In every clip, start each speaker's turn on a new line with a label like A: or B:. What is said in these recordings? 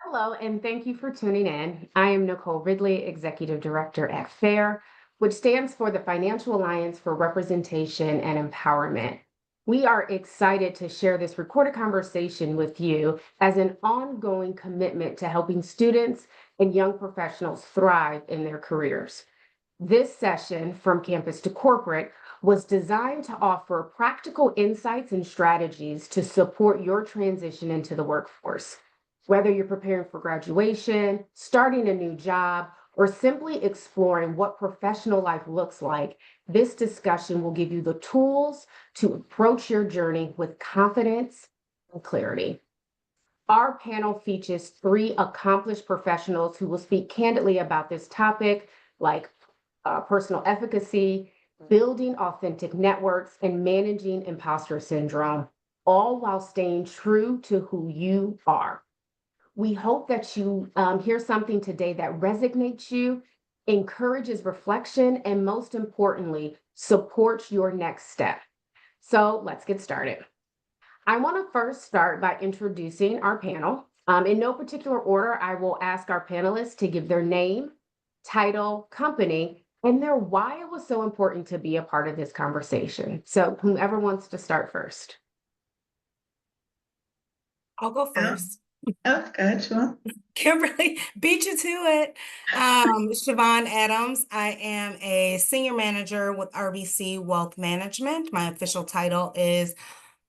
A: Hello, and thank you for tuning in. I am Nicole Ridley, Executive Director at FAIR, which stands for the Financial Alliance for Representation and Empowerment. We are excited to share this recorded conversation with you as an ongoing commitment to helping students and young professionals thrive in their careers. This session, From Campus to Corporate, was designed to offer practical insights and strategies to support your transition into the workforce. Whether you're preparing for graduation, starting a new job, or simply exploring what professional life looks like, this discussion will give you the tools to approach your journey with confidence and clarity. Our panel features three accomplished professionals who will speak candidly about this topic, like personal efficacy, building authentic networks, and managing imposter syndrome, all while staying true to who you are. We hope that you hear something today that resonates you, encourages reflection, and most importantly, supports your next step. So let's get started. I want to first start by introducing our panel. In no particular order, I will ask our panelists to give their name, title, company, and their why it was so important to be a part of this conversation. So whomever wants to start first.
B: I'll go
C: Oh,
B: first.
C: good. Well,
B: Kimberly, beat you to it. Siobhan Adams. I am a senior manager with RBC Wealth Management. My official title is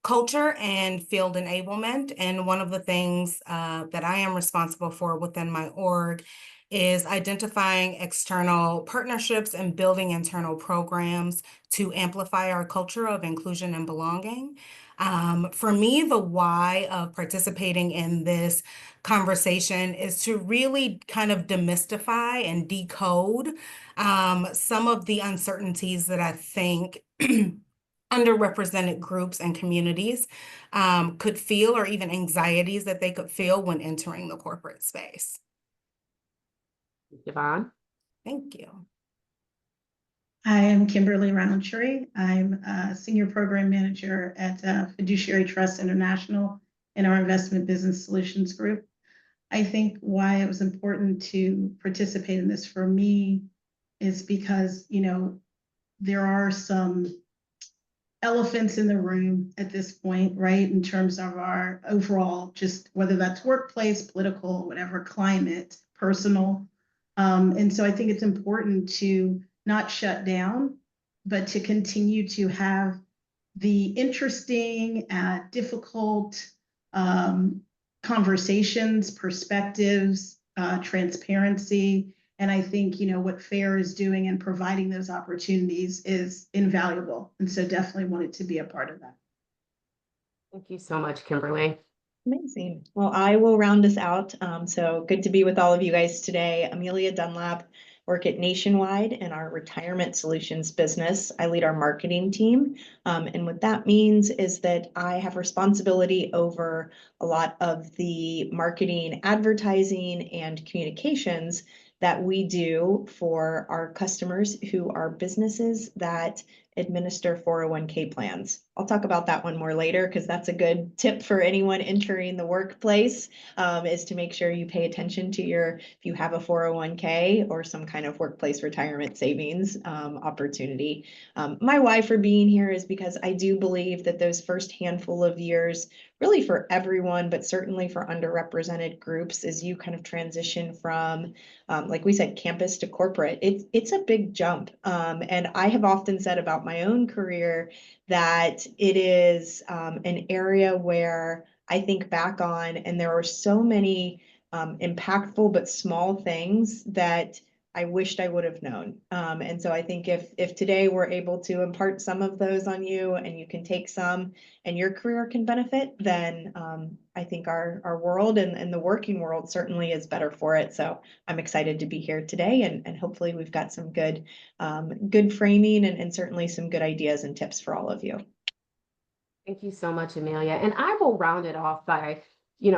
B: Culture and Field Enablement. And one of the things that I am responsible for within my org is identifying external partnerships and building internal programs to amplify our culture of inclusion and belonging. For me, the why of participating in this conversation is to really kind of demystify and decode some of the uncertainties that I think underrepresented groups and communities could feel, or even anxieties that they could feel when entering the corporate space.
A: Yvonne.
B: Thank you.
C: I am Kimberly Roundtree. I'm a senior program manager at Fiduciary Trust International in our investment business solutions group. I think why it was important to participate in this for me is because, there are some elephants in the room at this point, right? In terms of our overall, just whether that's workplace, political, whatever, climate, personal. And so I think it's important to not shut down, but to continue to have the interesting, difficult conversations, perspectives, transparency. And I think, what FAIR is doing and providing those opportunities is invaluable. And so definitely wanted to be a part of that.
A: Thank you so much, Kimberly.
D: Amazing. Well, I will round us out. So good to be with all of you guys today. Amelia Dunlap, work at Nationwide in our retirement solutions business. I lead our marketing team. And what that means is that I have responsibility over a lot of the marketing, advertising, and communications that we do for our customers who are businesses that administer 401k plans. I'll talk about that one more later because that's a good tip for anyone entering the workplace, is to make sure you pay attention to if you have a 401k or some kind of workplace retirement savings opportunity. My why for being here is because I do believe that those first handful of years, really for everyone, but certainly for underrepresented groups, as you kind of transition from, like we said, campus to corporate, it's a big jump. And I have often said about my own career that it is an area where I think back on, and there are so many impactful but small things that I wished I would have known. And so I think if today we're able to impart some of those on you and you can take some and your career can benefit, then I think our world and the working world certainly is better for it. So I'm excited to be here today, and hopefully we've got some good framing and certainly some good ideas and tips for all of you.
A: Thank you so much, Amelia. And I will round it off by,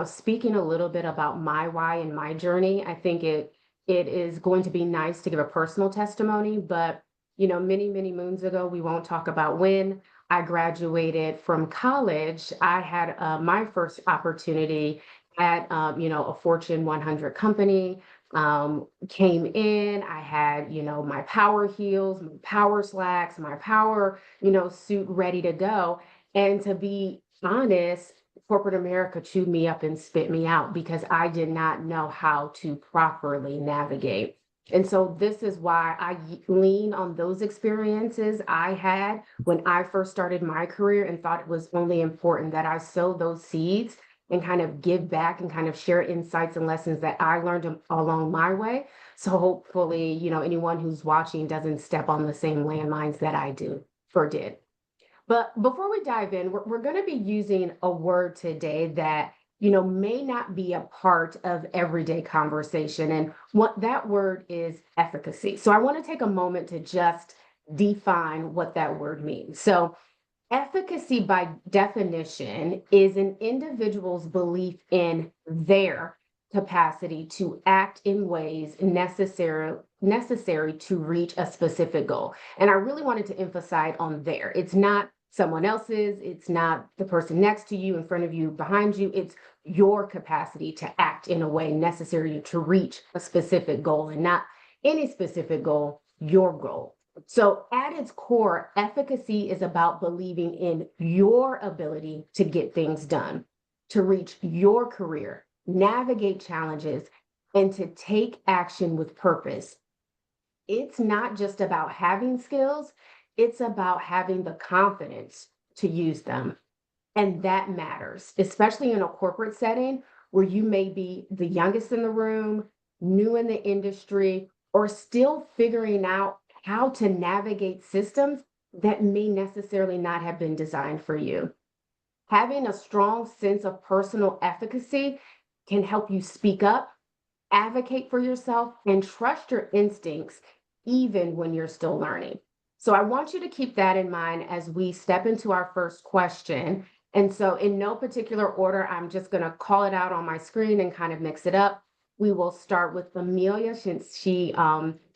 A: speaking a little bit about my why and my journey. I think it is going to be nice to give a personal testimony, but many, many moons ago, we won't talk about when I graduated from college. I had my first opportunity at, a Fortune 100 company, came in, I had, my power heels, my power slacks, my power, suit ready to go. And to be honest, corporate America chewed me up and spit me out because I did not know how to properly navigate. And so this is why I lean on those experiences I had when I first started my career and thought it was only important that I sow those seeds and kind of give back and kind of share insights and lessons that I learned along my way. So hopefully, anyone who's watching doesn't step on the same landmines that I do or did. But before we dive in, we're going to be using a word today that, may not be a part of everyday conversation. And what that word is efficacy. So I want to take a moment to just define what that word means. So efficacy, by definition, is an individual's belief in their capacity to act in ways necessary to reach a specific goal. And I really wanted to emphasize on there. It's not someone else's, it's not the person next to you, in front of you, behind you. It's your capacity to act in a way necessary to reach a specific goal, and not any specific goal, your goal. So at its core, efficacy is about believing in your ability to get things done, to reach your career, navigate challenges, and to take action with purpose. It's not just about having skills, it's about having the confidence to use them. And that matters, especially in a corporate setting where you may be the youngest in the room, new in the industry, or still figuring out how to navigate systems that may necessarily not have been designed for you. Having a strong sense of personal efficacy can help you speak up, advocate for yourself, and trust your instincts even when you're still learning. So I want you to keep that in mind as we step into our first question. And so, in no particular order, I'm just going to call it out on my screen and kind of mix it up. We will start with Amelia since she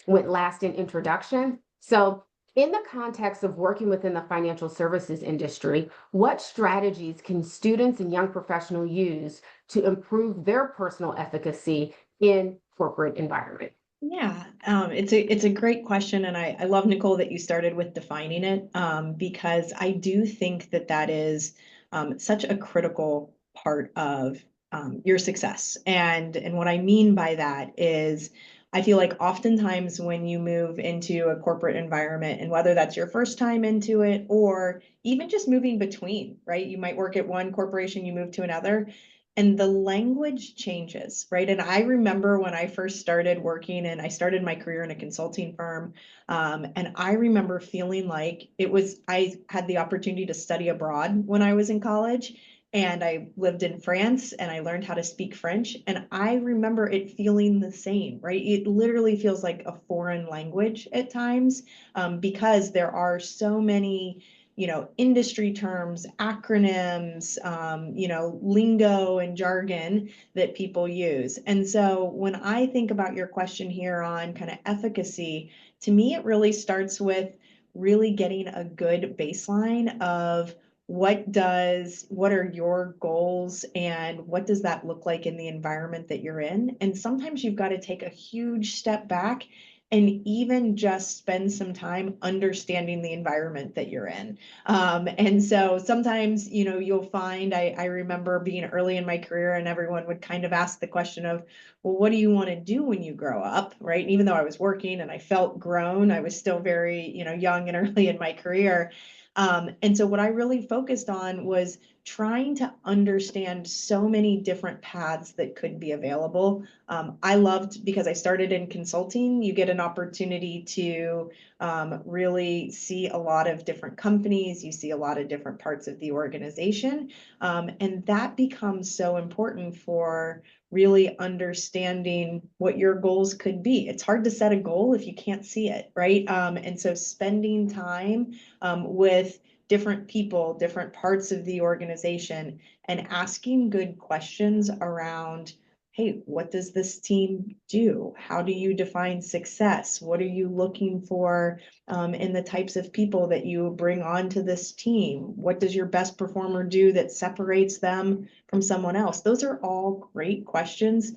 A: went last in introduction. So, in the context of working within the financial services industry, what strategies can students and young professionals use to improve their personal efficacy in corporate environment?
D: Yeah, it's a great question, and I love, Nicole, that you started with defining it, because I do think that that is such a critical part of your success. And what I mean by that is, I feel like oftentimes when you move into a corporate environment, and whether that's your first time into it or even just moving between, right? You might work at one corporation, you move to another, and the language changes, right? And I remember when I first started working, and I started my career in a consulting firm, and I remember feeling like I had the opportunity to study abroad when I was in college, and I lived in France, and I learned how to speak French, and I remember it feeling the same, right? It literally feels like a foreign language at times, because there are so many industry terms, acronyms, lingo and jargon that people use. And so when I think about your question here on kind of efficacy, to me, it really starts with really getting a good baseline of what are your goals and what does that look like in the environment that you're in? And sometimes you've got to take a huge step back and even just spend some time understanding the environment that you're in. And so sometimes, you'll find, I remember being early in my career and everyone would kind of ask the question of, well, what do you want to do when you grow up, right? And even though I was working and I felt grown, I was still very, young and early in my career. And so what I really focused on was trying to understand so many different paths that could be available. I loved, because I started in consulting, you get an opportunity to really see a lot of different companies, you see a lot of different parts of the organization, and that becomes so important for really understanding what your goals could be. It's hard to set a goal if you can't see it, right? And so spending time with different people, different parts of the organization, and asking good questions around, hey, what does this team do? How do you define success? What are you looking for in the types of people that you bring onto this team? What does your best performer do that separates them from someone else? Those are all great questions,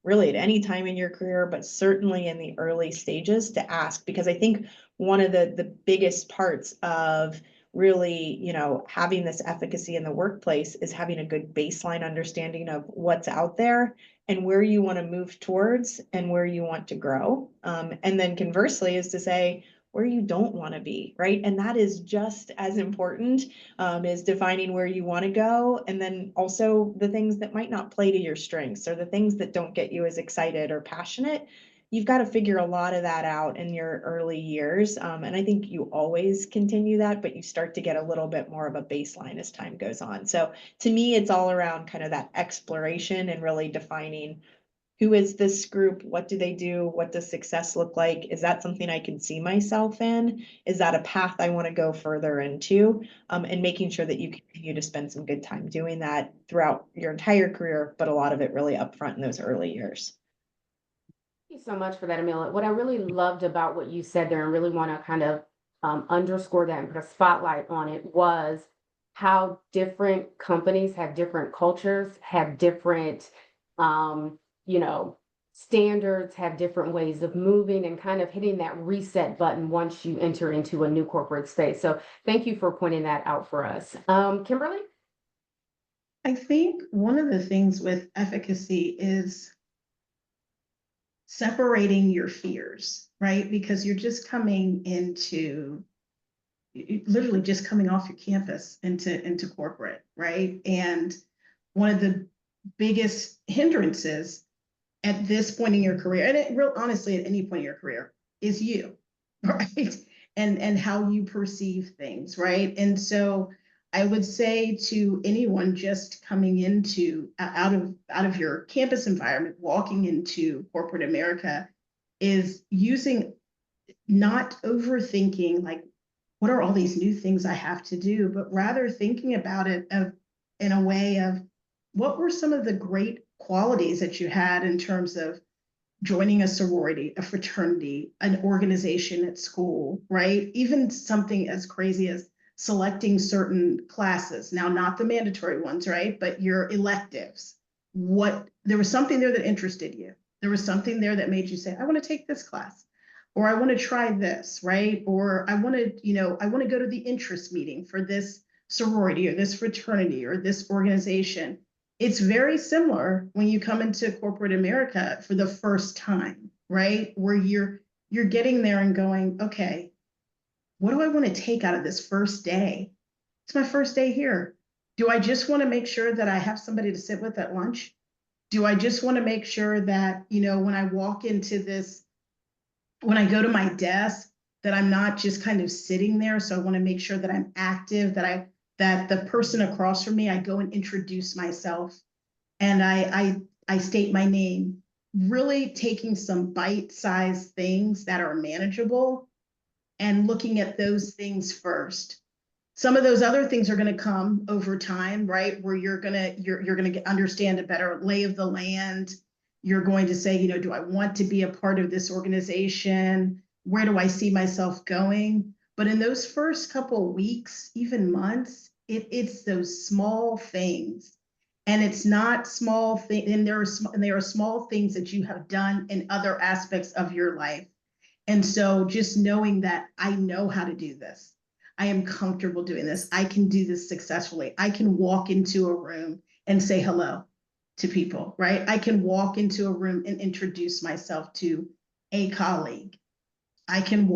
D: really at any time in your career, but certainly in the early stages to ask, because I think one of the biggest parts of really, having this efficacy in the workplace is having a good baseline understanding of what's out there and where you want to move towards and where you want to grow. And then conversely is to say where you don't want to be, right? And that is just as important, is defining where you want to go. And then also the things that might not play to your strengths or the things that don't get you as excited or passionate. You've got to figure a lot of that out in your early years. And I think you always continue that, but you start to get a little bit more of a baseline as time goes on. So to me, it's all around kind of that exploration and really defining who is this group? What do they do? What does success look like? Is that something I can see myself in? Is that a path I want to go further into? And making sure that you continue to spend some good time doing that throughout your entire career, but a lot of it really upfront in those early years.
A: Thank you so much for that, Amelia. What I really loved about what you said there and really want to kind of underscore that and put a spotlight on it was how different companies have different cultures, have different, standards, have different ways of moving and kind of hitting that reset button once you enter into a new corporate space. So thank you for pointing that out for us. Kimberly?
C: I think one of the things with efficacy is separating your fears, right? Because you're just coming into, literally just coming off your campus into corporate, right? And one of the biggest hindrances at this point in your career, and honestly, at any point in your career, is you, right? And how you perceive things, right? And so I would say to anyone just coming into out of your campus environment, walking into corporate America, is not overthinking like, what are all these new things I have to do, but rather thinking about it in a way of what were some of the great qualities that you had in terms of joining a sorority, a fraternity, an organization at school, right? Even something as crazy as selecting certain classes. Now, not the mandatory ones, right? But your electives. There was something there that interested you. There was something there that made you say, I want to take this class, or I want to try this, right? Or I want to go to the interest meeting for this sorority or this fraternity or this organization. It's very similar when you come into corporate America for the first time, right? Where you're getting there and going, okay, what do I want to take out of this first day? It's my first day here. Do I just want to make sure that I have somebody to sit with at lunch? Do I just want to make sure that, when I walk into this, when I go to my desk, that I'm not just kind of sitting there? So I want to make sure that I'm active, that the person across from me, I go and introduce myself and I state my name, really taking some bite-sized things that are manageable and looking at those things first. Some of those other things are going to come over time, right? Where you're going to understand a better lay of the land. You're going to say, do I want to be a part of this organization? Where do I see myself going? But in those first couple of weeks, even months, it's those small things. And it's not small things, and there are small things that you have done in other aspects of your life. And so just knowing that I know how to do this, I am comfortable doing this, I can do this successfully. I can walk into a room and say hello to people, right? I can walk into a room and introduce myself to a colleague. I can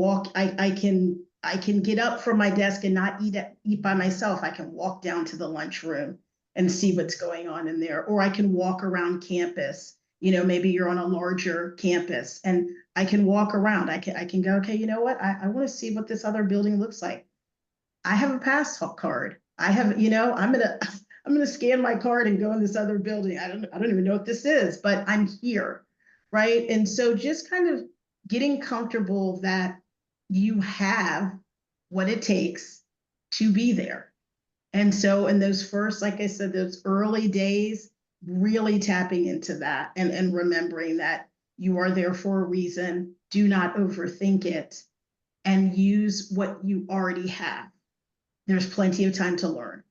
C: get up from my desk and not eat by myself. I can walk down to the lunchroom and see what's going on in there. Or I can walk around campus. Maybe you're on a larger campus and I can walk around. I can go, okay, you know what? I want to see what this other building looks like. I have a pass card. I'm gonna scan my card and go in this other building. I don't even know what this is, but I'm here, right? And so just kind of getting comfortable that you have what it takes to be there. And so in those first, like I said, those early days, really tapping into that and remembering that you are there for a reason. Do not overthink it and use what you already have. There's plenty of time to learn.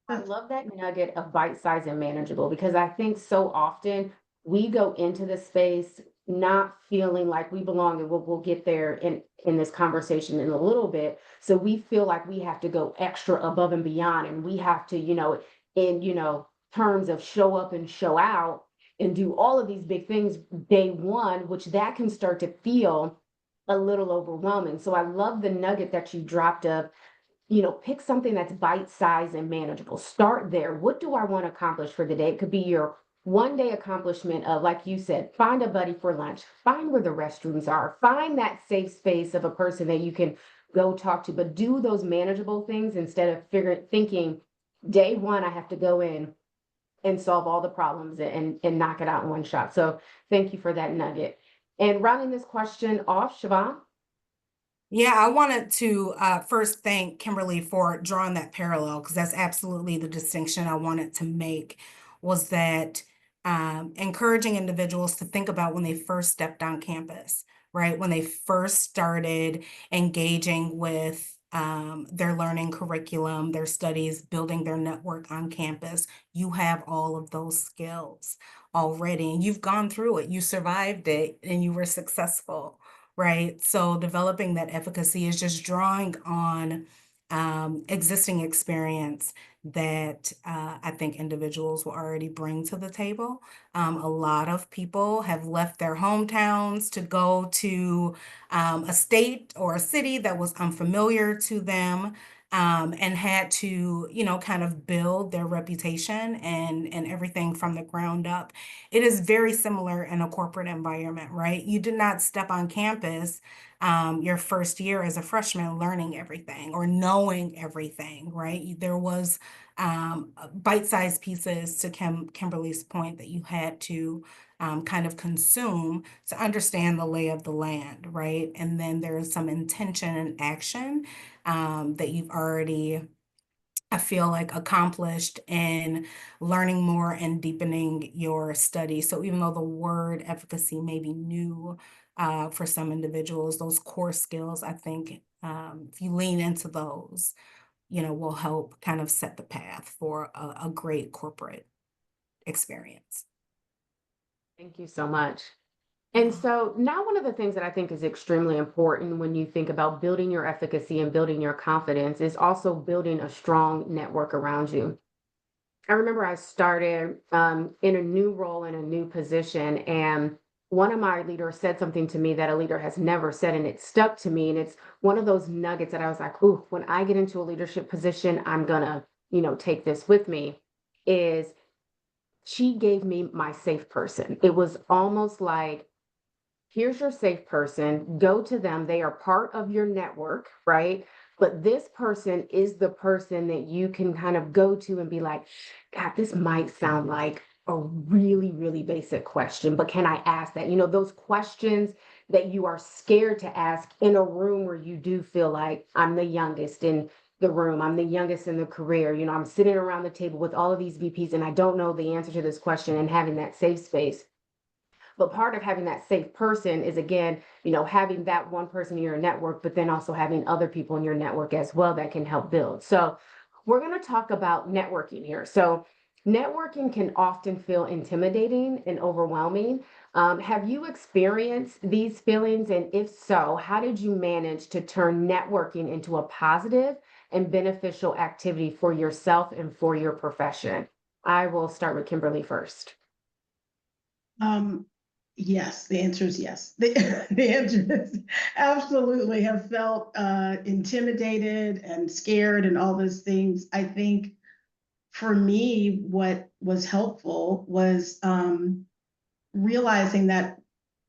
A: I love that nugget of bite size and manageable because I think so often we go into the space not feeling like we belong, and we'll get there in this conversation in a little bit. So we feel like we have to go extra above and beyond, and we have to, in terms of show up and show out and do all of these big things day one, which that can start to feel a little overwhelming. So I love the nugget that you dropped of, pick something that's bite-sized and manageable. Start there. What do I want to accomplish for the day? It could be your one day accomplishment of, like you said, find a buddy for lunch, find where the restrooms are, find that safe space of a person that you can go talk to, but do those manageable things instead of thinking day one, I have to go in and solve all the problems and knock it out in one shot. So thank you for that nugget. And rounding this question off, Siobhan.
B: Yeah, I wanted to first thank Kimberly for drawing that parallel because that's absolutely the distinction I wanted to make, was that encouraging individuals to think about when they first stepped on campus, right? When they first started engaging with their learning curriculum, their studies, building their network on campus. You have all of those skills already, and you've gone through it, you survived it, and you were successful. Right. So developing that efficacy is just drawing on existing experience that I think individuals will already bring to the table. A lot of people have left their hometowns to go to a state or a city that was unfamiliar to them. And had to, kind of build their reputation and everything from the ground up. It is very similar in a corporate environment, right? You did not step on campus your first year as a freshman learning everything or knowing everything, right? There was bite-sized pieces, to Kimberly's point, that you had to kind of consume to understand the lay of the land, right? And then there is some intention and action that you've already, I feel like, accomplished in learning more and deepening your study. So even though the word efficacy may be new for some individuals, those core skills, I think if you lean into those, will help kind of set the path for a great corporate experience.
A: Thank you so much. And so now one of the things that I think is extremely important when you think about building your efficacy and building your confidence is also building a strong network around you. I remember I started in a new role, in a new position, and one of my leaders said something to me that a leader has never said, and it stuck to me. And it's one of those nuggets that I was like, ooh, when I get into a leadership position, I'm gonna, take this with me, is she gave me my safe person. It was almost like, here's your safe person, go to them. They are part of your network, right? But this person is the person that you can kind of go to and be like, God, this might sound like a really, really basic question, but can I ask that? Those questions that you are scared to ask in a room where you do feel like I'm the youngest in the room, I'm the youngest in the career, I'm sitting around the table with all of these VPs and I don't know the answer to this question, and having that safe space. But part of having that safe person is, again, having that one person in your network, but then also having other people in your network as well that can help build. So we're going to talk about networking here. So networking can often feel intimidating and overwhelming. Have you experienced these feelings? And if so, how did you manage to turn networking into a positive and beneficial activity for yourself and for your profession? I will start with Kimberly first.
C: Yes, the answer is yes. The answer is absolutely have felt intimidated and scared and all those things. I think for me, what was helpful was realizing that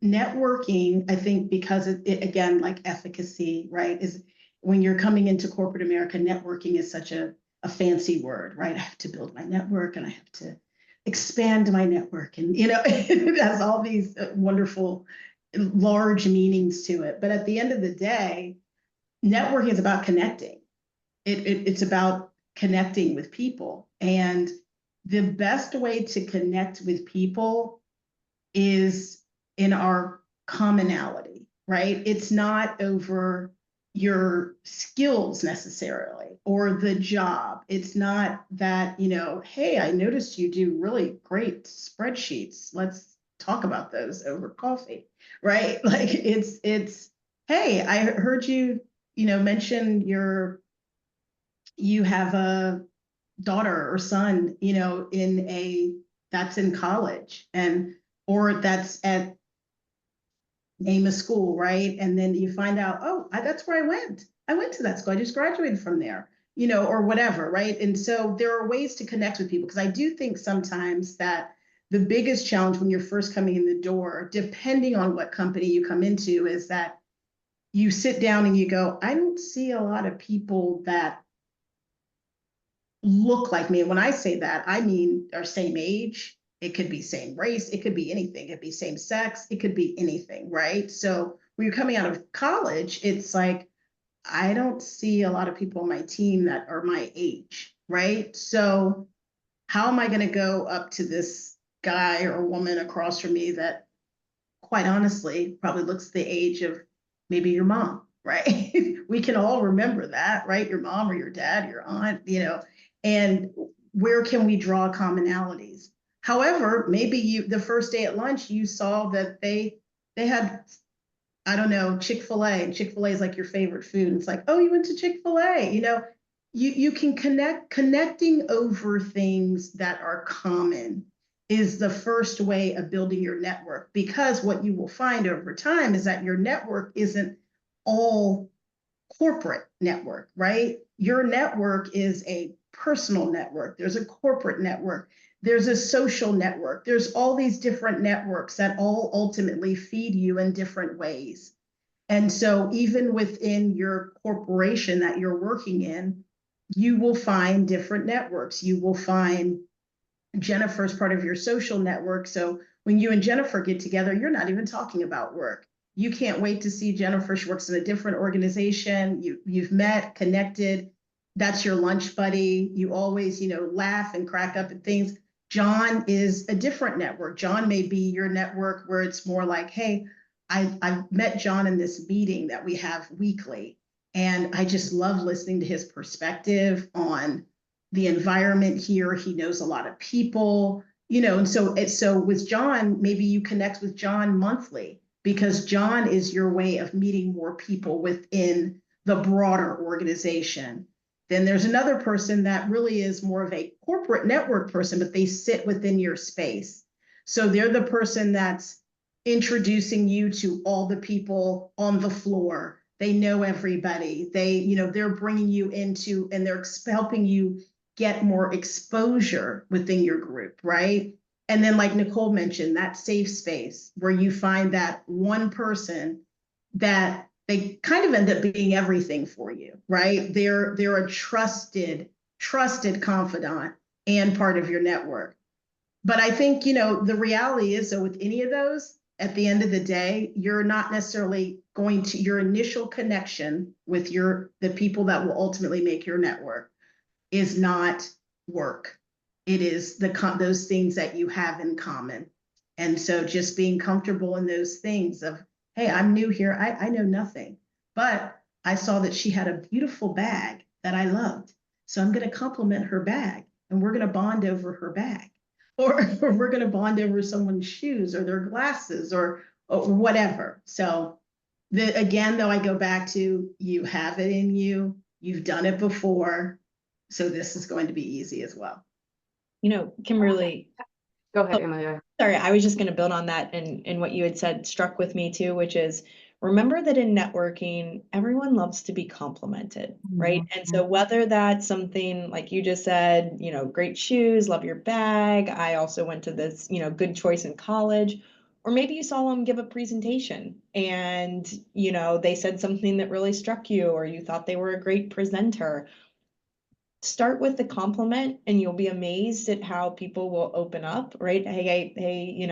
C: networking, I think, because it again, like efficacy, right, is when you're coming into corporate America, networking is such a fancy word, right? I have to build my network and I have to expand my network, and it has all these wonderful large meanings to it. But at the end of the day, networking is about connecting. It's about connecting with people, and the best way to connect with people is in our commonality, right? It's not over your skills necessarily or the job. It's not that, hey, I noticed you do really great spreadsheets. Let's talk about those over coffee, right? Like it's, hey, I heard you, mention you have a daughter or son, that's in college or that's at Amos School, right? And then you find out, oh, that's where I went. I went to that school. I just graduated from there, or whatever, right? And so there are ways to connect with people because I do think sometimes that the biggest challenge when you're first coming in the door, depending on what company you come into, is that you sit down and you go, I don't see a lot of people that look like me. And when I say that, I mean our same age. It could be same race. It could be anything. It could be same sex. It could be anything, right? So when you're coming out of college, it's like, I don't see a lot of people on my team that are my age, right? So how am I going to go up to this guy or woman across from me that quite honestly probably looks the age of maybe your mom, right? We can all remember that, right? Your mom or your dad, your aunt, and where can we draw commonalities? However, maybe the first day at lunch, you saw that they had, I don't know, Chick-fil-A, and Chick-fil-A is like your favorite food. And it's like, oh, you went to Chick-fil-A, you can connecting over things that are common is the first way of building your network, because what you will find over time is that your network isn't all corporate network, right? Your network is a personal network. There's a corporate network. There's a social network. There's all these different networks that all ultimately feed you in different ways. And so even within your corporation that you're working in, you will find different networks. You will find Jennifer's part of your social network. So when you and Jennifer get together, you're not even talking about work. You can't wait to see Jennifer. She works in a different organization. You've met, connected. That's your lunch buddy. You always, laugh and crack up at things. John is a different network. John may be your network where it's more like, hey, I met John in this meeting that we have weekly, and I just love listening to his perspective on the environment here. He knows a lot of people, and so with John, maybe you connect with John monthly because John is your way of meeting more people within the broader organization. Then there's another person that really is more of a corporate network person, but they sit within your space. So they're the person that's introducing you to all the people on the floor. They know everybody. They're bringing you into, and they're helping you get more exposure within your group, right? And then like Nicole mentioned, that safe space where you find that one person that they kind of end up being everything for you, right? They're a trusted confidant and part of your network. But I think, the reality is, so with any of those, at the end of the day, you're not necessarily going to, your initial connection with the people that will ultimately make your network is not work. It is those things that you have in common. And so just being comfortable in those things of, hey, I'm new here. I know nothing, but I saw that she had a beautiful bag that I loved. So I'm going to compliment her bag, and we're going to bond over her bag, or we're going to bond over someone's shoes or their glasses or whatever. So again, though, I go back to, you have it in you. You've done it before. So this is going to be easy as well.
D: Kimberly,
A: Go ahead, Amelia.
D: sorry, I was just going to build on that, and what you had said struck with me too, which is, remember that in networking, everyone loves to be complimented, right? And so whether that's something like you just said, great shoes, love your bag. I also went to this, good choice in college. Or maybe you saw them give a presentation and, they said something that really struck you, or you thought they were a great presenter. Start with the compliment and you'll be amazed at how people will open up, right? Hey,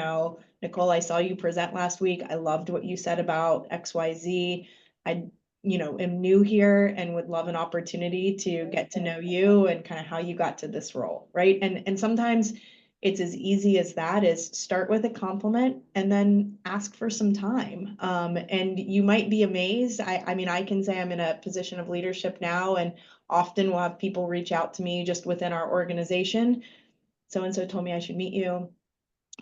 D: Nicole, I saw you present last week. I loved what you said about XYZ. I'd am new here and would love an opportunity to get to know you and kind of how you got to this role, right? And sometimes it's as easy as that, is start with a compliment and then ask for some time. And you might be amazed. I mean, I can say I'm in a position of leadership now, and often we'll have people reach out to me just within our organization. So-and-so told me I should meet you.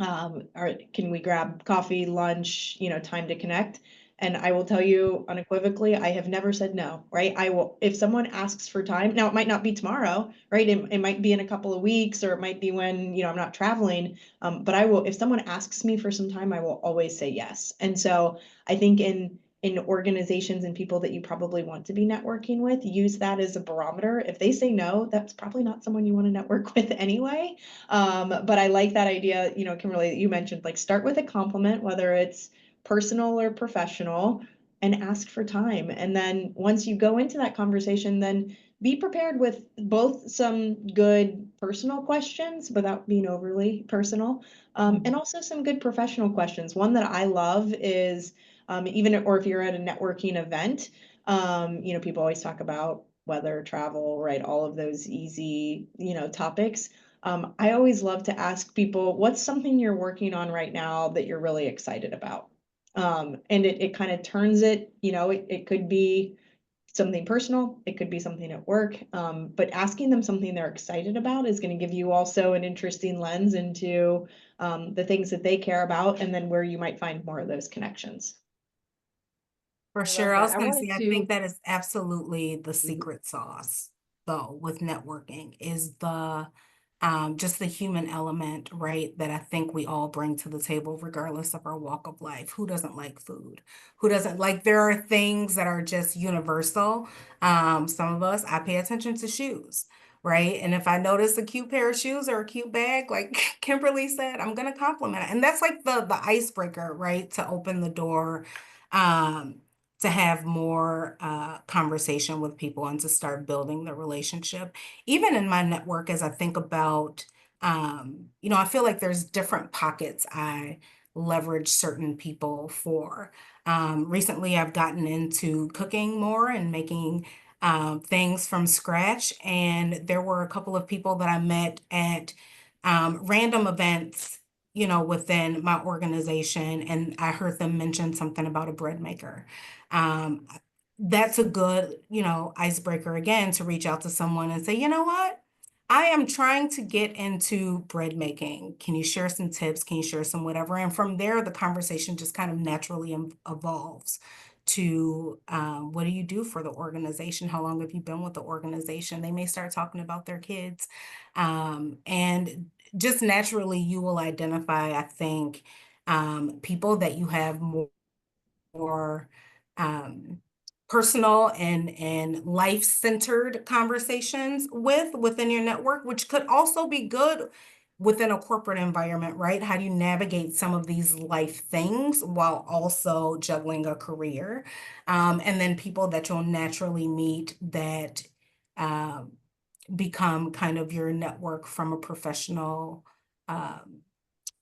D: Or can we grab coffee, lunch, time to connect? And I will tell you unequivocally, I have never said no, right? I will, if someone asks for time, now it might not be tomorrow, right? It might be in a couple of weeks, or it might be when, I'm not traveling. But I will, if someone asks me for some time, I will always say yes. And so I think in organizations and people that you probably want to be networking with, use that as a barometer. If they say no, that's probably not someone you want to network with anyway. But I like that idea, Kimberly, that you mentioned, like, start with a compliment, whether it's personal or professional, and ask for time. And then once you go into that conversation, then be prepared with both some good personal questions without being overly personal, and also some good professional questions. One that I love is, or if you're at a networking event, people always talk about weather, travel, right? All of those easy, topics. I always love to ask people, what's something you're working on right now that you're really excited about? And it kind of turns it, it could be something personal, it could be something at work, but asking them something they're excited about is going to give you also an interesting lens into the things that they care about, and then where you might find more of those connections.
B: For
A: I
B: sure.
A: love
B: I
A: that.
B: was
A: I
B: going to
A: wanted
B: say, I
A: to.
B: think that is absolutely the secret sauce, though, with networking, is the just the human element, right? That I think we all bring to the table, regardless of our walk of life. Who doesn't like food? Who doesn't like, there are things that are just universal. Some of us, I pay attention to shoes, right? And if I notice a cute pair of shoes or a cute bag, like Kimberly said, I'm going to compliment it. And that's like the icebreaker, right? To open the door, um, to have more conversation with people and to start building the relationship. Even in my network, as I think about, I feel like there's different pockets I leverage certain people for. Recently, I've gotten into cooking more and making things from scratch. And there were a couple of people that I met at random events, within my organization, and I heard them mention something about a bread maker. Um, that's a good, icebreaker again, to reach out to someone and say, you know what? I am trying to get into bread making. Can you share some tips? Can you share some whatever? And from there, the conversation just kind of naturally evolves to what do you do for the organization? How long have you been with the organization? They may start talking about their kids. And just naturally, you will identify, I think, people that you have more um, personal and life-centered conversations within your network, which could also be good within a corporate environment, right? How do you navigate some of these life things while also juggling a career? And then people that you'll naturally meet that um, become kind of your network from a professional um,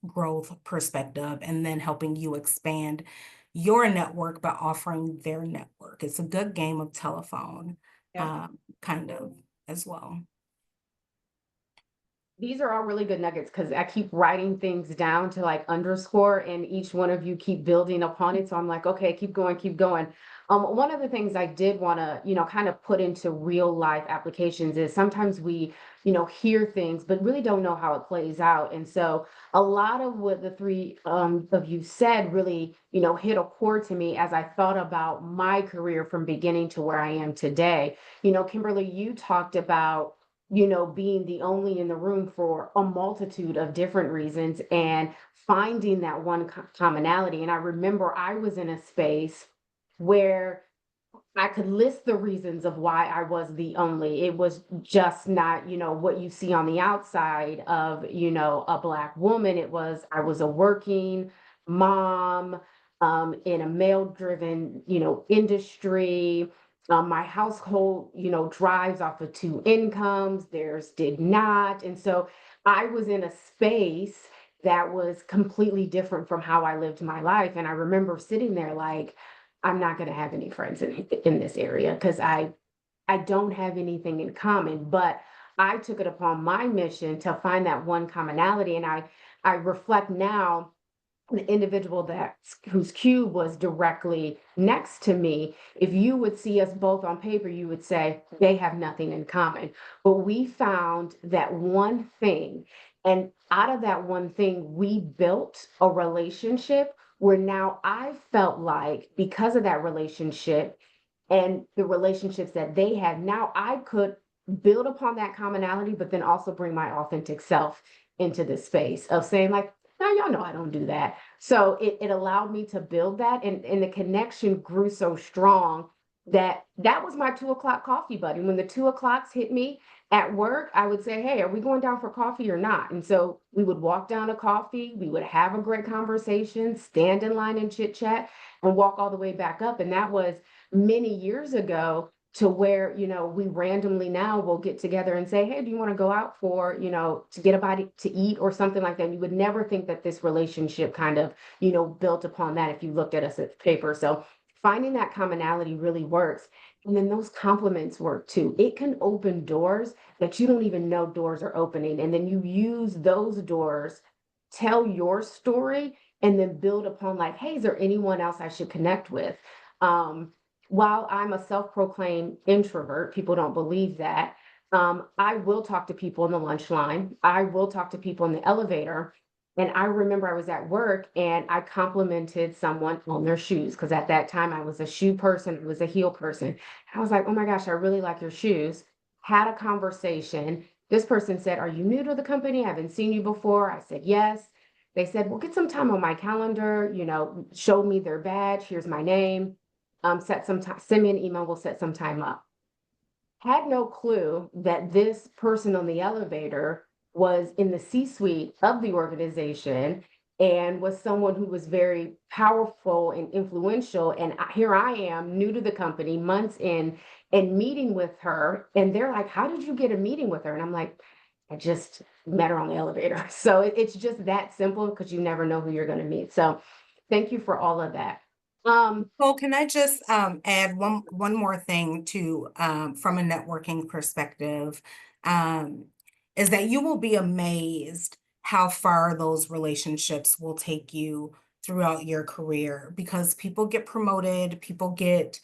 B: growth perspective, and then helping you expand your network by offering their network. It's a good game of telephone,
D: Yeah.
B: kind of, as well.
A: These are all really good nuggets because I keep writing things down to like underscore, and each one of you keep building upon it. So I'm like, okay, keep going, keep going. One of the things I did want to, kind of put into real life applications is sometimes we, hear things, but really don't know how it plays out. And so a lot of what the three of you said really, hit a chord to me as I thought about my career from beginning to where I am today. Kimberly, you talked about being the only in the room for a multitude of different reasons and finding that one commonality. And I remember I was in a space where I could list the reasons of why I was the only. It was just not, what you see on the outside of, a Black woman. It was, I was a working mom in a male-driven, industry. My household, drives off of two incomes. Theirs did not. And so I was in a space that was completely different from how I lived my life. And I remember sitting there like, I'm not going to have any friends in this area because I don't have anything in common. But I took it upon my mission to find that one commonality, and I reflect now the individual whose cube was directly next to me. If you would see us both on paper, you would say they have nothing in common. But we found that one thing, and out of that one thing, we built a relationship where now I felt like because of that relationship and the relationships that they had, now I could build upon that commonality, but then also bring my authentic self into the space of saying like, now y'all know I don't do that. So it allowed me to build that, and the connection grew so strong that was my 2 o'clock coffee buddy. When the 2 o'clocks hit me at work, I would say, hey, are we going down for coffee or not? And so we would walk down to coffee, we would have a great conversation, stand in line and chit chat, and walk all the way back up. And that was many years ago, to where, we randomly now will get together and say, hey, do you want to go out for, to get a bite to eat or something like that? You would never think that this relationship kind of, built upon that if you looked at us at paper. So finding that commonality really works. And then those compliments work too. It can open doors that you don't even know doors are opening. And then you use those doors, tell your story, and then build upon like, hey, is there anyone else I should connect with? While I'm a self-proclaimed introvert, people don't believe that. I will talk to people in the lunch line. I will talk to people in the elevator. And I remember I was at work and I complimented someone on their shoes because at that time I was a shoe person, I was a heel person. I was like, oh my gosh, I really like your shoes. Had a conversation. This person said, are you new to the company? I haven't seen you before. I said, yes. They said, well, get some time on my calendar, showed me their badge. Here's my name. Set some time, send me an email, we'll set some time up. Had no clue that this person on the elevator was in the C-suite of the organization and was someone who was very powerful and influential. And here I am, new to the company, months in, and meeting with her. And they're like, how did you get a meeting with her? And I'm like, I just met her on the elevator. So it's just that simple because you never know who you're going to meet. So thank you for all of that.
B: Well, can I just add one more thing to from a networking perspective, is that you will be amazed how far those relationships will take you throughout your career, because people get promoted, people get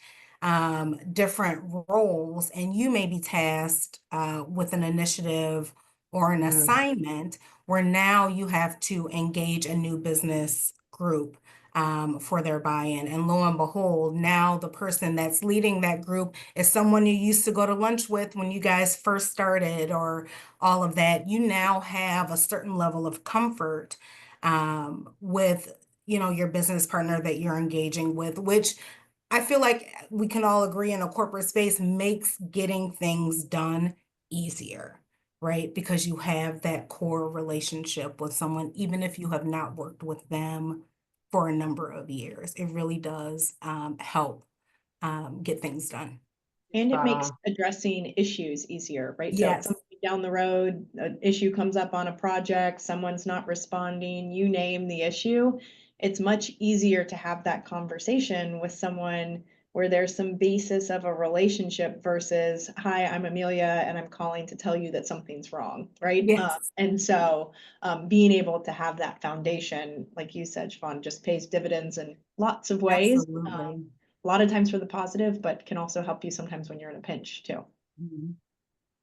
B: different roles, and you may be tasked with an initiative or an assignment where now you have to engage a new business group for their buy-in. And lo and behold, now the person that's leading that group is someone you used to go to lunch with when you guys first started, or all of that. You now have a certain level of comfort with, your business partner that you're engaging with, which I feel like we can all agree in a corporate space makes getting things done easier, right? Because you have that core relationship with someone, even if you have not worked with them for a number of years. It really does help get things done.
D: And it makes addressing issues easier, right? So
B: Yes.
D: something down the road, an issue comes up on a project, someone's not responding, you name the issue. It's much easier to have that conversation with someone where there's some basis of a relationship versus, hi, I'm Amelia and I'm calling to tell you that something's wrong, right?
B: Yes.
D: And so being able to have that foundation, like you said, Siobhan, just pays dividends in lots of ways.
B: Absolutely.
D: A lot of times for the positive, but can also help you sometimes when you're in a pinch too.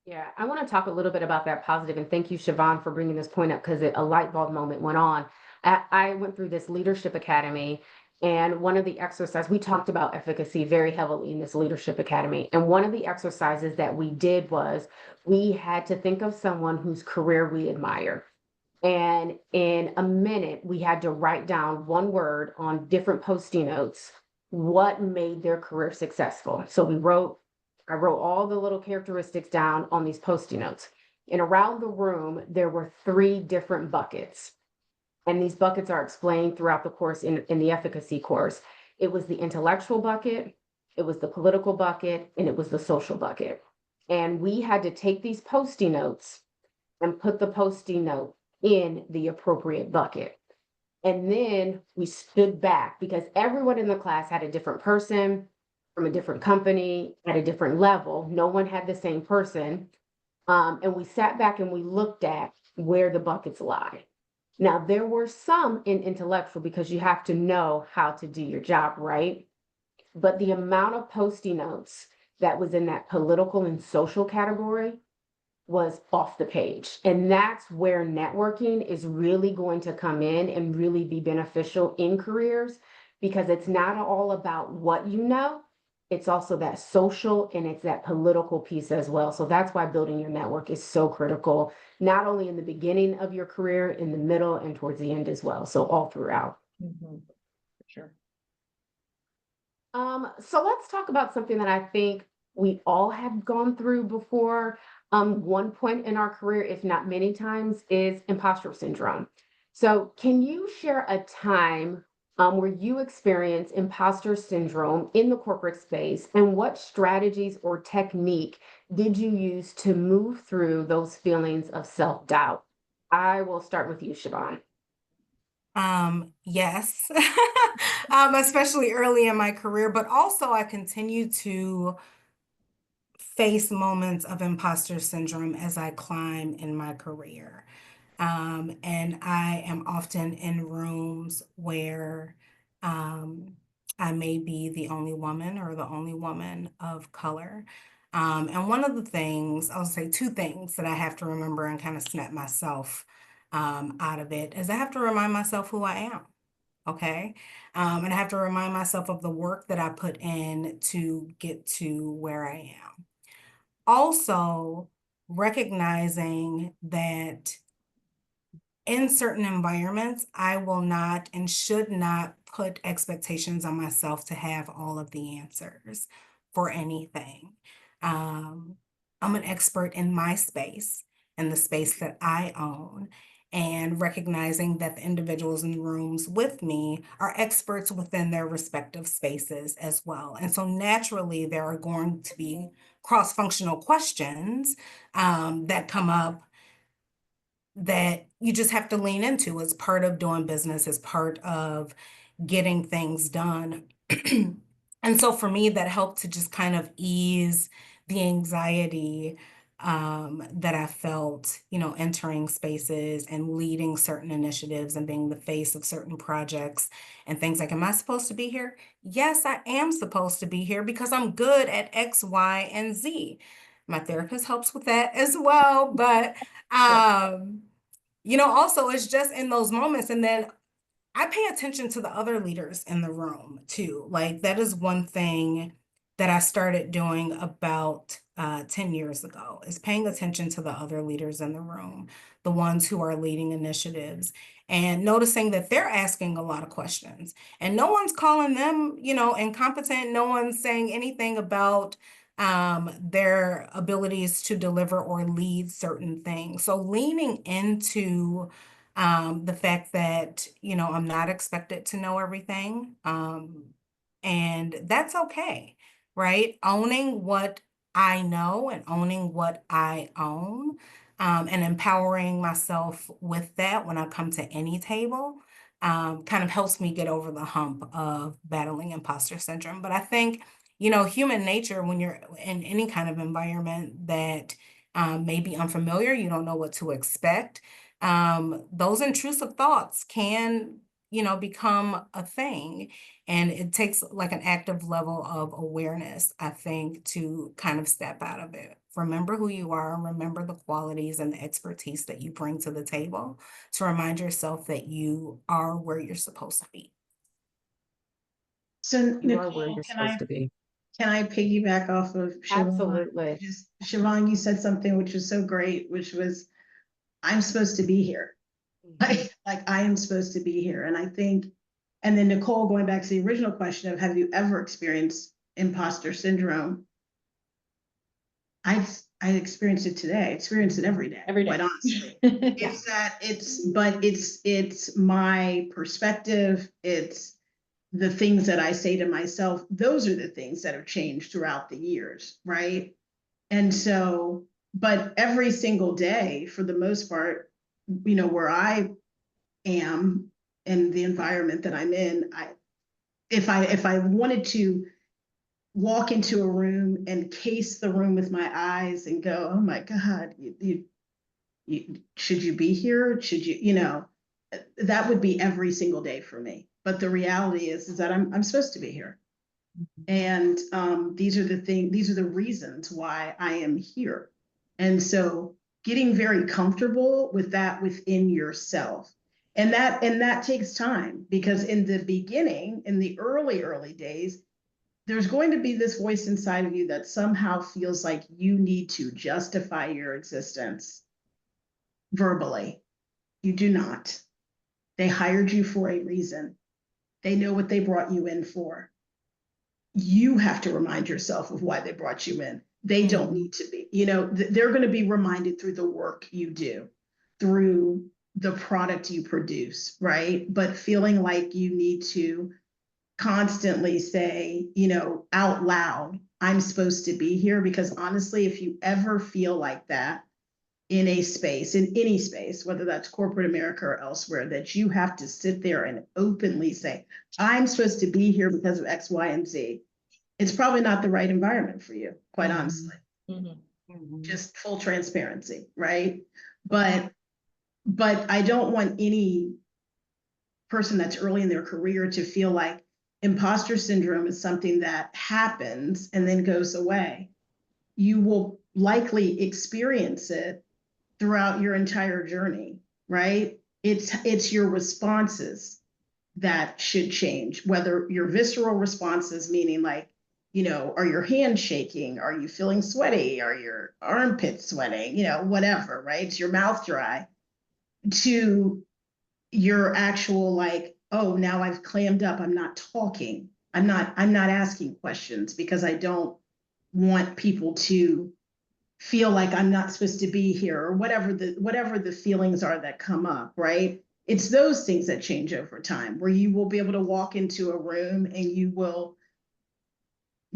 A: Yeah, I want to talk a little bit about that positive, and thank you, Siobhan, for bringing this point up because a light bulb moment went on. I went through this leadership academy, and one of the exercises, we talked about efficacy very heavily in this leadership academy. And one of the exercises that we did was we had to think of someone whose career we admire. And in a minute, we had to write down one word on different Post-it notes, what made their career successful. So I wrote all the little characteristics down on these Post-it notes. And around the room, there were 3 different buckets. And these buckets are explained throughout the course in the efficacy course. It was the intellectual bucket, it was the political bucket, and it was the social bucket. And we had to take these Post-it notes and put the Post-it note in the appropriate bucket. And then we stood back because everyone in the class had a different person from a different company at a different level. No one had the same person. And we sat back and we looked at where the buckets lie. Now, there were some in intellectual because you have to know how to do your job, right? But the amount of Post-it notes that was in that political and social category was off the page. And that's where networking is really going to come in and really be beneficial in careers, because it's not all about what you know, it's also that social and it's that political piece as well. So that's why building your network is so critical, not only in the beginning of your career, in the middle, and towards the end as well. So all throughout.
D: Mhm, for sure.
A: So let's talk about something that I think we all have gone through before. One point in our career, if not many times, is imposter syndrome. So can you share a time where you experienced imposter syndrome in the corporate space, and what strategies or technique did you use to move through those feelings of self-doubt? I will start with you, Siobhan.
B: Yes, especially early in my career, but also I continue to face moments of imposter syndrome as I climb in my career. And I am often in rooms where I may be the only woman or the only woman of color. And one of the things, I'll say two things that I have to remember and kind of snap myself out of it is I have to remind myself who I am. Okay. And I have to remind myself of the work that I put in to get to where I am. Also, recognizing that in certain environments, I will not and should not put expectations on myself to have all of the answers for anything. I'm an expert in my space, in the space that I own, and recognizing that the individuals in the rooms with me are experts within their respective spaces as well. And so naturally, there are going to be cross-functional questions that come up that you just have to lean into as part of doing business, as part of getting things done. And so for me, that helped to just kind of ease the anxiety that I felt, entering spaces and leading certain initiatives and being the face of certain projects and things like, am I supposed to be here? Yes, I am supposed to be here because I'm good at X, Y, and Z. My therapist helps with that as well, but also it's just in those moments. And then I pay attention to the other leaders in the room too. Like that is one thing that I started doing about 10 years ago, is paying attention to the other leaders in the room, the ones who are leading initiatives, and noticing that they're asking a lot of questions and no one's calling them, incompetent. No one's saying anything about their abilities to deliver or lead certain things. So leaning into the fact that, I'm not expected to know everything. And that's okay, right? Owning what I know and owning what I own, and empowering myself with that when I come to any table, kind of helps me get over the hump of battling imposter syndrome. But I think, human nature, when you're in any kind of environment that may be unfamiliar, you don't know what to expect, those intrusive thoughts can, become a thing. And it takes like an active level of awareness, I think, to kind of step out of it. Remember who you are, remember the qualities and the expertise that you bring to the table, to remind yourself that you are where you're supposed to be.
C: So
A: You are where
C: Nicole,
A: you're supposed to be.
C: can I piggyback off of Siobhan?
A: Absolutely.
C: Siobhan, you said something which was so great, which was, I'm supposed to be here. Like I am supposed to be here. And I think, and then Nicole, going back to the original question of have you ever experienced imposter syndrome? I experienced it today. I experience it every day.
D: Every day.
C: Quite honestly.
D: Yeah.
C: It's my perspective. It's the things that I say to myself. Those are the things that have changed throughout the years, right? And so, but every single day, for the most part, where I am and the environment that I'm in, if I wanted to walk into a room and case the room with my eyes and go, oh my God, should you be here? Should you, that would be every single day for me. But the reality is that I'm supposed to be here. And these are the reasons why I am here. And so getting very comfortable with that within yourself. And that takes time, because in the beginning, in the early days, there's going to be this voice inside of you that somehow feels like you need to justify your existence verbally. You do not. They hired you for a reason. They know what they brought you in for. You have to remind yourself of why they brought you in. They don't need to be. They're going to be reminded through the work you do, through the product you produce, right? But feeling like you need to constantly say, out loud, I'm supposed to be here. Because honestly, if you ever feel like that in a space, in any space, whether that's corporate America or elsewhere, that you have to sit there and openly say, I'm supposed to be here because of X, Y, and Z, it's probably not the right environment for you, quite honestly. Just full transparency, right? But I don't want any person that's early in their career to feel like imposter syndrome is something that happens and then goes away. You will likely experience it throughout your entire journey, right? It's your responses that should change, whether your visceral responses, meaning like, are your hands shaking? Are you feeling sweaty? Are your armpits sweating? Whatever, right? Is your mouth dry? To your actual like, oh, now I've clammed up. I'm not talking. I'm not asking questions because I don't want people to feel like I'm not supposed to be here, or whatever the feelings are that come up, right? It's those things that change over time, where you will be able to walk into a room and you will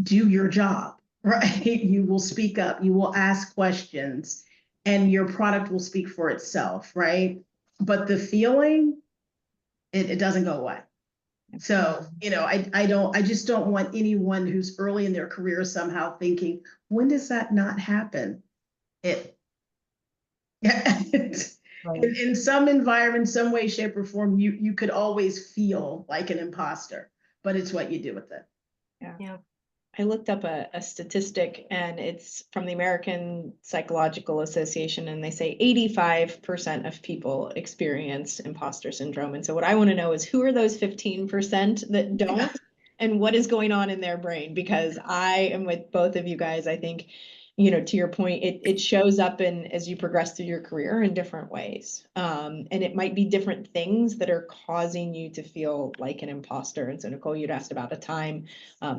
C: do your job, right? You will speak up, you will ask questions, and your product will speak for itself, right? But the feeling, it doesn't go away. So, I just don't want anyone who's early in their career somehow thinking, when does that not happen? In some environment, some way, shape, or form, you could always feel like an imposter, but it's what you do with it.
B: Yeah.
D: I looked up a statistic, and it's from the American Psychological Association, and they say 85% of people experience imposter syndrome. And so what I want to know is, who are those 15% that don't, and what is going on in their brain? Because I am with both of you guys. I think, to your point, it shows up as you progress through your career in different ways. And it might be different things that are causing you to feel like an imposter. And so, Nicole, you'd asked about a time. I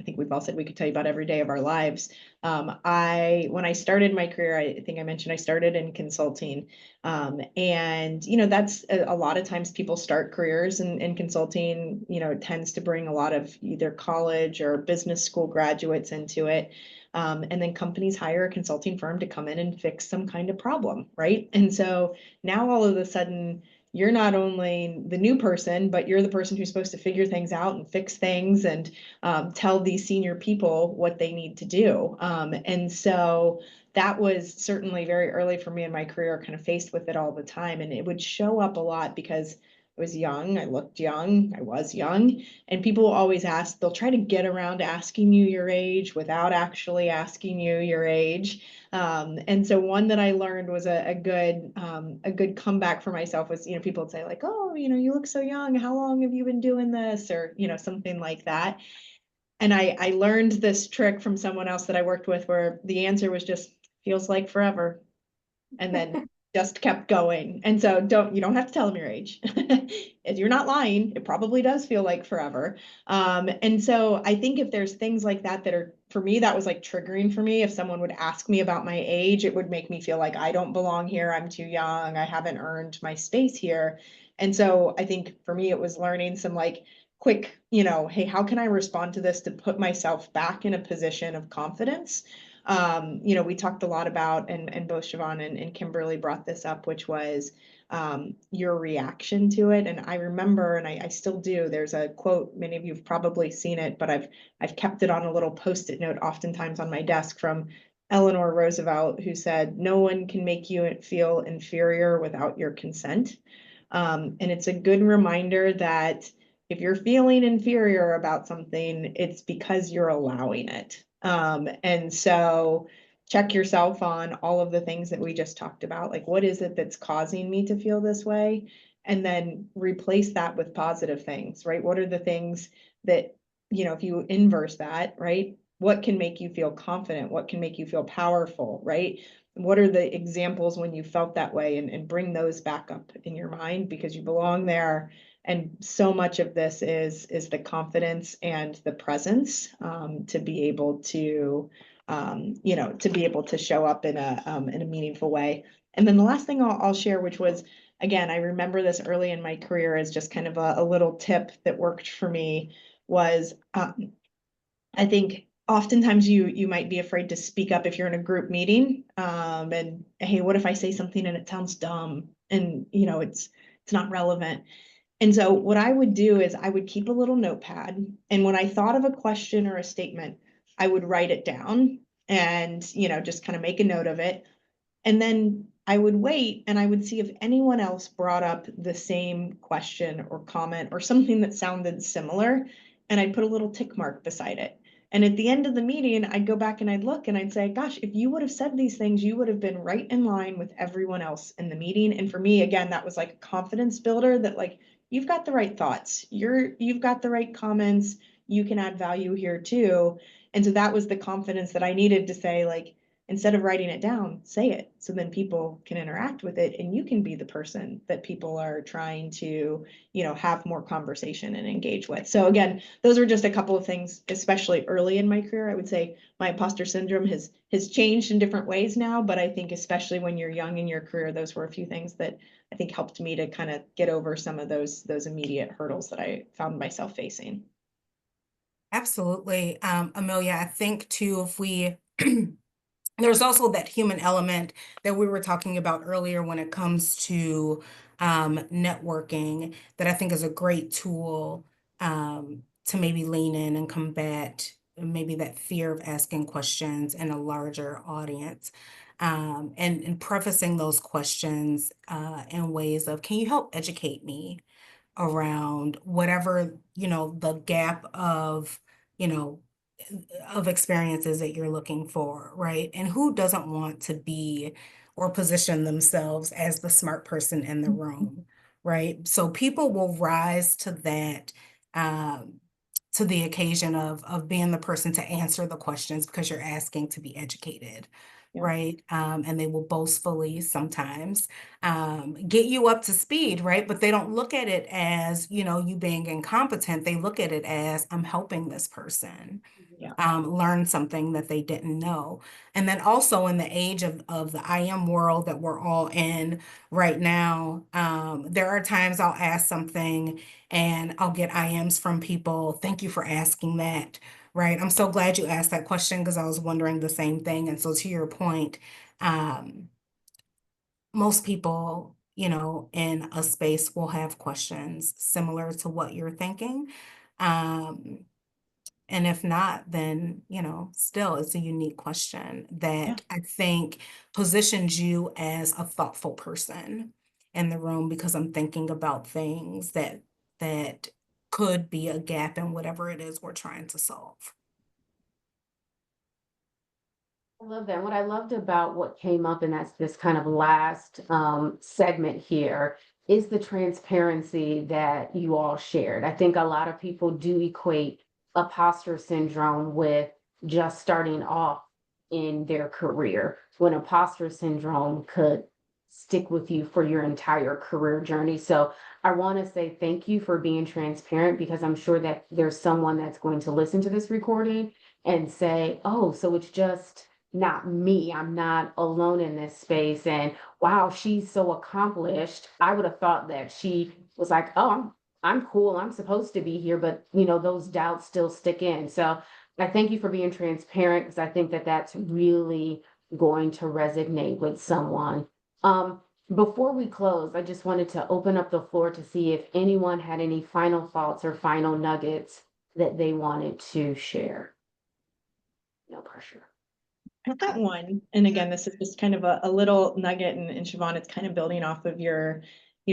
D: think we've all said we could tell you about every day of our lives. When I started my career, I think I mentioned I started in consulting. And that's a lot of times people start careers in consulting. It tends to bring a lot of either college or business school graduates into it. And then companies hire a consulting firm to come in and fix some kind of problem, right? And so now all of a sudden, you're not only the new person, but you're the person who's supposed to figure things out and fix things and tell these senior people what they need to do. And so that was certainly very early for me in my career, kind of faced with it all the time. And it would show up a lot because I was young, I looked young, I was young, and people always ask, they'll try to get around asking you your age without actually asking you your age. And so one that I learned was a good comeback for myself was, people would say like, oh, you look so young. How long have you been doing this? Or, something like that. And I learned this trick from someone else that I worked with, where the answer was just, feels like forever. And then just kept going. And so you don't have to tell them your age. If you're not lying, it probably does feel like forever. And so I think if there's things like that are, for me, that was like triggering for me. If someone would ask me about my age, it would make me feel like I don't belong here. I'm too young. I haven't earned my space here. And so I think for me, it was learning some like quick, hey, how can I respond to this to put myself back in a position of confidence? We talked a lot about, and both Siobhan and Kimberly brought this up, which was your reaction to it. And I remember, and I still do, there's a quote, many of you have probably seen it, but I've kept it on a little Post-it note oftentimes on my desk from Eleanor Roosevelt, who said, "No one can make you feel inferior without your consent." And it's a good reminder that if you're feeling inferior about something, it's because you're allowing it. And so check yourself on all of the things that we just talked about. Like, what is it that's causing me to feel this way? And then replace that with positive things, right? What are the things that, if you inverse that, right? What can make you feel confident? What can make you feel powerful, right? What are the examples when you felt that way, and bring those back up in your mind, because you belong there. And so much of this is the confidence and the presence to be able to show up in a meaningful way. And then the last thing I'll share, which was, again, I remember this early in my career as just kind of a little tip that worked for me, was I think oftentimes you might be afraid to speak up if you're in a group meeting. And hey, what if I say something and it sounds dumb and it's not relevant? And so what I would do is I would keep a little notepad, and when I thought of a question or a statement, I would write it down and just kind of make a note of it. And then I would wait and I would see if anyone else brought up the same question or comment or something that sounded similar, and I'd put a little tick mark beside it. And at the end of the meeting, I'd go back and I'd look and I'd say, gosh, if you would have said these things, you would have been right in line with everyone else in the meeting. And for me, again, that was like a confidence builder, that like, you've got the right thoughts, you've got the right comments, you can add value here too. And so that was the confidence that I needed to say, like, instead of writing it down, say it, so then people can interact with it, and you can be the person that people are trying to, have more conversation and engage with. So again, those are just a couple of things, especially early in my career. I would say my imposter syndrome has changed in different ways now, but I think especially when you're young in your career, those were a few things that I think helped me to kind of get over some of those immediate hurdles that I found myself facing.
B: Absolutely. Amelia, I think too, if we there's also that human element that we were talking about earlier when it comes to networking, that I think is a great tool to maybe lean in and combat maybe that fear of asking questions in a larger audience. And prefacing those questions in ways of, can you help educate me around whatever, the gap of, of experiences that you're looking for, right? And who doesn't want to be or position themselves as the smart person in the room, right? So people will rise to that, to the occasion of being the person to answer the questions because you're asking to be educated.
D: Yeah.
B: Right. And they will boastfully sometimes get you up to speed, right? But they don't look at it as, you being incompetent. They look at it as, I'm helping this person
D: Yeah.
B: learn something that they didn't know. And then also in the age of the IM world that we're all in right now, there are times I'll ask something and I'll get IMs from people. Thank you for asking that. Right. I'm so glad you asked that question because I was wondering the same thing. And so to your point, most people, in a space will have questions similar to what you're thinking. And if not, then, still it's a unique question that I think positions you as a thoughtful person in the room, because I'm thinking about things that could be a gap in whatever it is we're trying to solve.
A: I love that. What I loved about what came up in this kind of last segment here is the transparency that you all shared. I think a lot of people do equate imposter syndrome with just starting off in their career, when imposter syndrome could stick with you for your entire career journey. So I want to say thank you for being transparent, because I'm sure that there's someone that's going to listen to this recording and say, oh, so it's just not me. I'm not alone in this space. And wow, she's so accomplished. I would have thought that she was like, oh, I'm cool. I'm supposed to be here. But those doubts still stick in. So I thank you for being transparent because I think that that's really going to resonate with someone. Before we close, I just wanted to open up the floor to see if anyone had any final thoughts or final nuggets that they wanted to share. No pressure.
D: I've got one, and again, this is just kind of a little nugget, and Siobhan, it's kind of building off of your,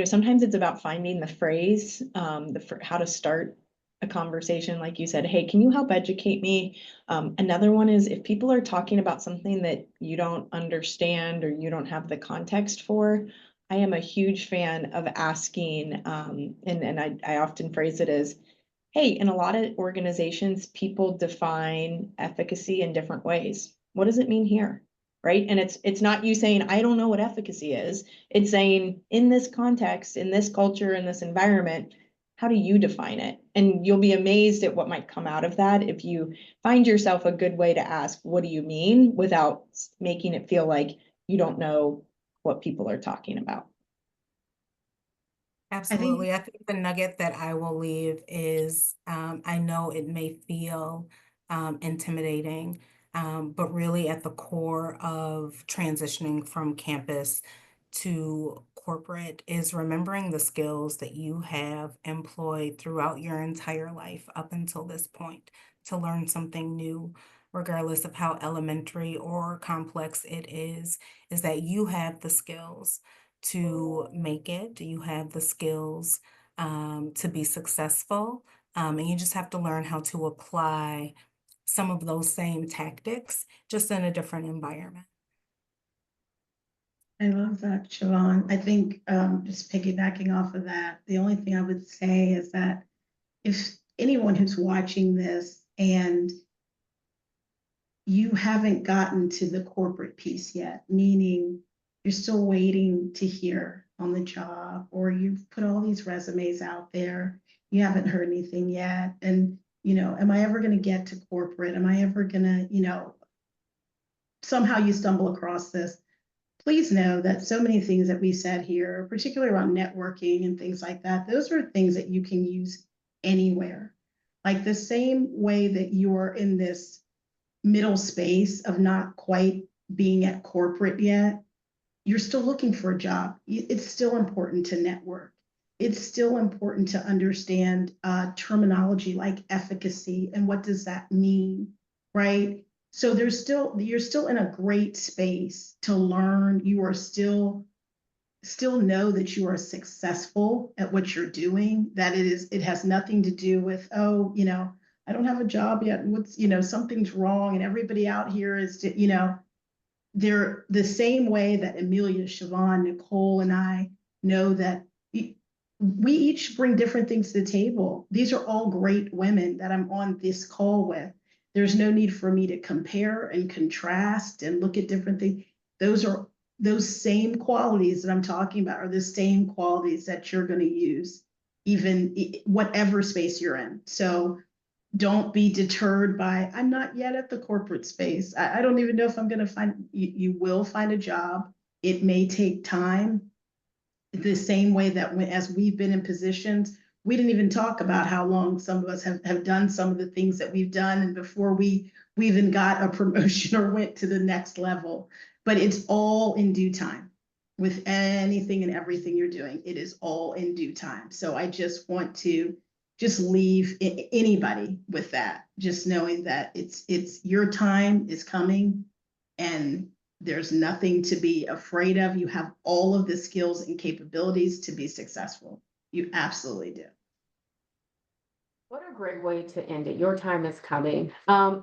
D: sometimes it's about finding the phrase, how to start a conversation. Like you said, hey, can you help educate me? Another one is if people are talking about something that you don't understand or you don't have the context for, I am a huge fan of asking, and I often phrase it as, hey, in a lot of organizations, people define efficacy in different ways. What does it mean here? Right? And it's not you saying, I don't know what efficacy is. It's saying, in this context, in this culture, in this environment, how do you define it? And you'll be amazed at what might come out of that if you find yourself a good way to ask, what do you mean? Without making it feel like you don't know what people are talking about.
B: Absolutely. I think the nugget that I will leave is I know it may feel intimidating, but really at the core of transitioning from campus to corporate is remembering the skills that you have employed throughout your entire life up until this point to learn something new, regardless of how elementary or complex it is that you have the skills to make it. You have the skills to be successful. And you just have to learn how to apply some of those same tactics just in a different environment.
C: I love that, Siobhan. I think just piggybacking off of that, the only thing I would say is that if anyone who's watching this and you haven't gotten to the corporate piece yet, meaning you're still waiting to hear on the job, or you've put all these resumes out there, you haven't heard anything yet. And, am I ever going to get to corporate? Am I ever going to, somehow you stumble across this? Please know that so many things that we said here, particularly around networking and things like that, those are things that you can use anywhere. Like the same way that you're in this middle space of not quite being at corporate yet, you're still looking for a job. It's still important to network. It's still important to understand terminology like efficacy and what does that mean, right? So you're still in a great space to learn. You are still know that you are successful at what you're doing, that it has nothing to do with, oh, I don't have a job yet. What's, something's wrong and everybody out here is, they're the same way that Amelia, Siobhan, Nicole, and I know that we each bring different things to the table. These are all great women that I'm on this call with. There's no need for me to compare and contrast and look at different things. Those same qualities that I'm talking about are the same qualities that you're going to use, even whatever space you're in. So don't be deterred by, I'm not yet at the corporate space. I don't even know if I'm going to find, you will find a job. It may take time. The same way that as we've been in positions, we didn't even talk about how long some of us have done some of the things that we've done, and before we even got a promotion or went to the next level. But it's all in due time. With anything and everything you're doing, it is all in due time. So I just want to just leave anybody with that, just knowing that it's your time is coming, and there's nothing to be afraid of. You have all of the skills and capabilities to be successful. You absolutely do.
A: What a great way to end it. Your time is coming. A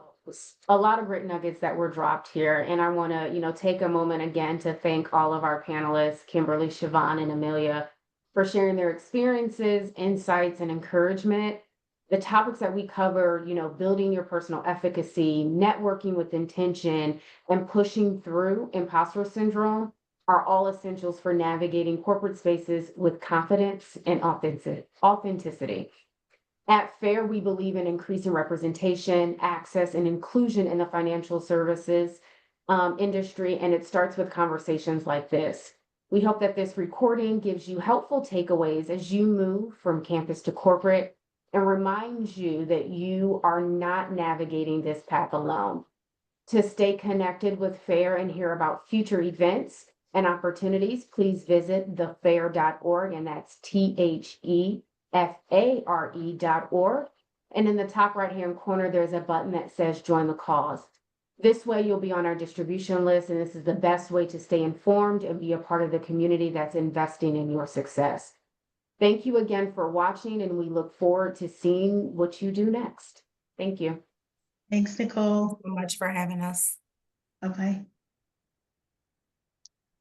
A: lot of great nuggets that were dropped here. And I want to, take a moment again to thank all of our panelists, Kimberly, Siobhan, and Amelia, for sharing their experiences, insights, and encouragement. The topics that we cover, building your personal efficacy, networking with intention, and pushing through imposter syndrome are all essentials for navigating corporate spaces with confidence and authenticity. At FAIR, we believe in increasing representation, access, and inclusion in the financial services industry, and it starts with conversations like this. We hope that this recording gives you helpful takeaways as you move from campus to corporate. and reminds you that you are not navigating this path alone. To stay connected with FAIR and hear about future events and opportunities, please visit thefair.org, and that's THEFARE.org. And in the top right-hand corner, there's a button that says Join the Cause. This way, you'll be on our distribution list, and this is the best way to stay informed and be a part of the community that's investing in your success. Thank you again for watching, and we look forward to seeing what you do next. Thank you.
C: Thanks, Nicole.
B: So much for having us.
C: Bye-bye.